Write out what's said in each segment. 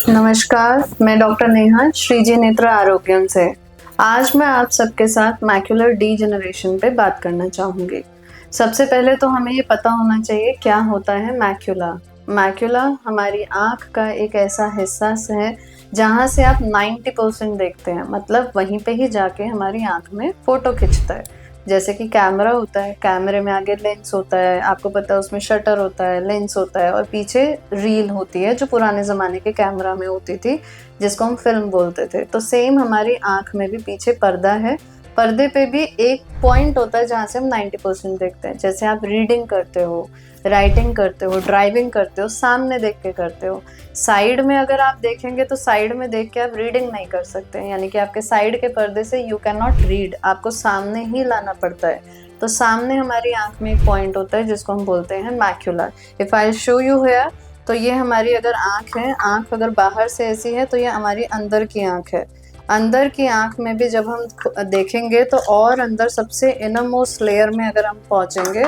नमस्कार, मैं डॉक्टर नेहा श्रीजी नेत्र आरोग्यम से। आज मैं आप सबके साथ मैक्युलर डीजेनरेशन पे बात करना चाहूँगी। सबसे पहले तो हमें ये पता होना चाहिए क्या होता है मैक्युला। मैक्युला हमारी आँख का एक ऐसा हिस्सा है जहाँ से आप 90% देखते हैं, मतलब वहीं पे ही जाके हमारी आँख में फ़ोटो खिंचता है। जैसे कि कैमरा होता है, कैमरे में आगे लेंस होता है, आपको पता है उसमें शटर होता है, लेंस होता है और पीछे रील होती है जो पुराने ज़माने के कैमरा में होती थी, जिसको हम फिल्म बोलते थे। तो सेम हमारी आँख में भी पीछे पर्दा है, पर्दे पे भी एक पॉइंट होता है जहाँ से हम 90% देखते हैं। जैसे आप रीडिंग करते हो, राइटिंग करते हो, ड्राइविंग करते हो, सामने देख के करते हो। साइड में अगर आप देखेंगे तो साइड में देख के आप रीडिंग नहीं कर सकते, यानी कि आपके साइड के पर्दे से यू कैन नॉट रीड, आपको सामने ही लाना पड़ता है। तो सामने हमारी आँख में एक पॉइंट होता है जिसको हम बोलते हैं macular. If I show you here, तो ये हमारी अगर आँख है, आँख अगर बाहर से ऐसी है तो ये हमारी अंदर की आँख है। अंदर की आँख में भी जब हम देखेंगे तो और अंदर सबसे इनर मोस्ट लेयर में अगर हम पहुँचेंगे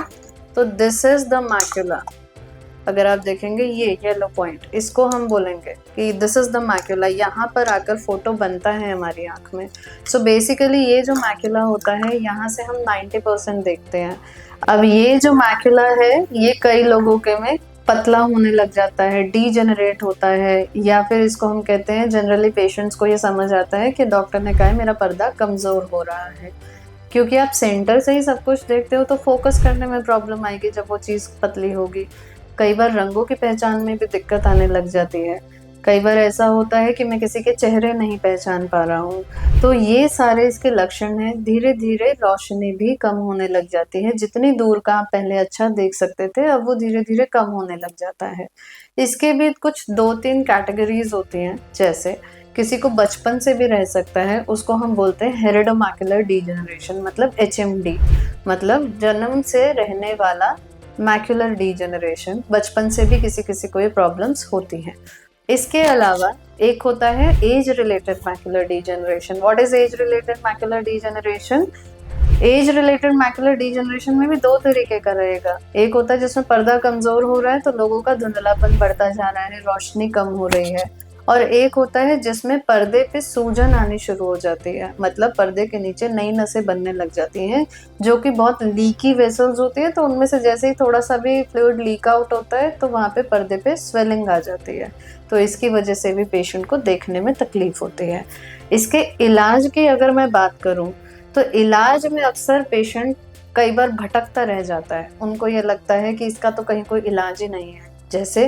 तो दिस इज़ द मैक्युला। अगर आप देखेंगे ये येलो पॉइंट, इसको हम बोलेंगे कि दिस इज़ द मैक्युला। यहाँ पर आकर फोटो बनता है हमारी आँख में। सो बेसिकली ये जो मैक्युला होता है, यहाँ से हम 90% देखते हैं। अब ये जो मैक्युला है ये कई लोगों के में पतला होने लग जाता है, डीजेनरेट होता है, या फिर इसको हम कहते हैं जनरली पेशेंट्स को ये समझ आता है कि डॉक्टर ने कहा है मेरा पर्दा कमज़ोर हो रहा है। क्योंकि आप सेंटर से ही सब कुछ देखते हो तो फोकस करने में प्रॉब्लम आएगी जब वो चीज़ पतली होगी। कई बार रंगों की पहचान में भी दिक्कत आने लग जाती है। कई बार ऐसा होता है कि मैं किसी के चेहरे नहीं पहचान पा रहा हूँ। तो ये सारे इसके लक्षण हैं। धीरे-धीरे रोशनी भी कम होने लग जाती है। जितनी दूर का आप पहले अच्छा देख सकते थे, अब वो धीरे-धीरे कम होने लग जाता है। इसके भी कुछ 2-3 कैटेगरीज़ होती हैं, जैसे किसी को बचपन से भी रह सकता है, उसको हम बोलते हैं हेरिडोमैक्युलर डीजेनरेशन, मतलब एचएमडी, मतलब जन्म से रहने वाला मैक्युलर डीजेनरेशन। बचपन से भी किसी किसी को ये प्रॉब्लम्स होती हैं। इसके अलावा एक होता है age related macular degeneration. What is age related macular degeneration? Age related macular degeneration में भी दो तरीके का रहेगा। एक होता है जिसमें पर्दा कमजोर हो रहा है तो लोगों का धुंधलापन बढ़ता जा रहा है, रोशनी कम हो रही है। और एक होता है जिसमें पर्दे पे सूजन आनी शुरू हो जाती है, मतलब पर्दे के नीचे नई नसें बनने लग जाती हैं जो कि बहुत लीकी वेसल्स होती है। तो उनमें से जैसे ही थोड़ा सा भी फ्लूइड लीक आउट होता है तो वहाँ पे पर्दे पे स्वेलिंग आ जाती है। तो इसकी वजह से भी पेशेंट को देखने में तकलीफ होती है। इसके इलाज की अगर मैं बात करूँ तो इलाज में अक्सर पेशेंट कई बार भटकता रह जाता है। उनको ये लगता है कि इसका तो कहीं कोई इलाज ही नहीं है। जैसे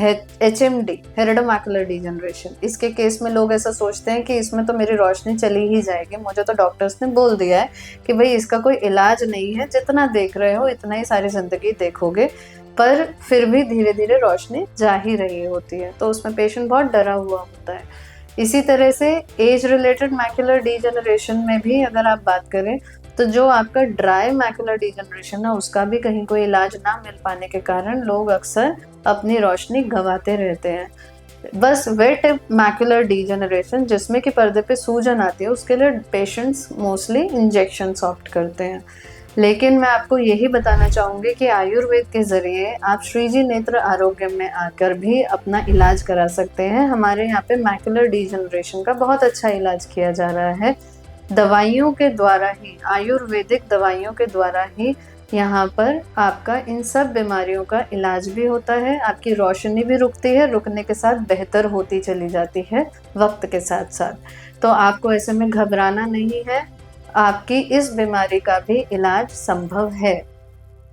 एचएमडी, हेरिडोमैक्युलर डीजेनरेशन, इसके केस में लोग ऐसा सोचते हैं कि इसमें तो मेरी रोशनी चली ही जाएगी, मुझे तो डॉक्टर्स ने बोल दिया है कि भाई इसका कोई इलाज नहीं है, जितना देख रहे हो इतना ही सारी जिंदगी देखोगे। पर फिर भी धीरे धीरे रोशनी जा ही रही होती है, तो उसमें पेशेंट बहुत डरा हुआ होता है। इसी तरह से एज रिलेटेड मैक्युलर डीजेनरेशन में भी अगर आप बात करें तो जो आपका ड्राई मैक्युलर डीजेनरेशन है उसका भी कहीं कोई इलाज ना मिल पाने के कारण लोग अक्सर अपनी रोशनी गंवाते रहते हैं। बस वेट मैक्युलर डीजेनरेशन जिसमें कि पर्दे पे सूजन आती है, उसके लिए पेशेंट्स मोस्टली इंजेक्शन ऑप्ट करते हैं। लेकिन मैं आपको यही बताना चाहूँगी कि आयुर्वेद के ज़रिए आप श्रीजी नेत्र आरोग्यम में आकर भी अपना इलाज करा सकते हैं। हमारे यहाँ पे मैक्युलर डीजेनरेशन का बहुत अच्छा इलाज किया जा रहा है। दवाइयों के द्वारा ही, आयुर्वेदिक दवाइयों के द्वारा ही यहाँ पर आपका इन सब बीमारियों का इलाज भी होता है। आपकी रोशनी भी रुकती है, रुकने के साथ बेहतर होती चली जाती है वक्त के साथ साथ। तो आपको ऐसे में घबराना नहीं है, आपकी इस बीमारी का भी इलाज संभव है।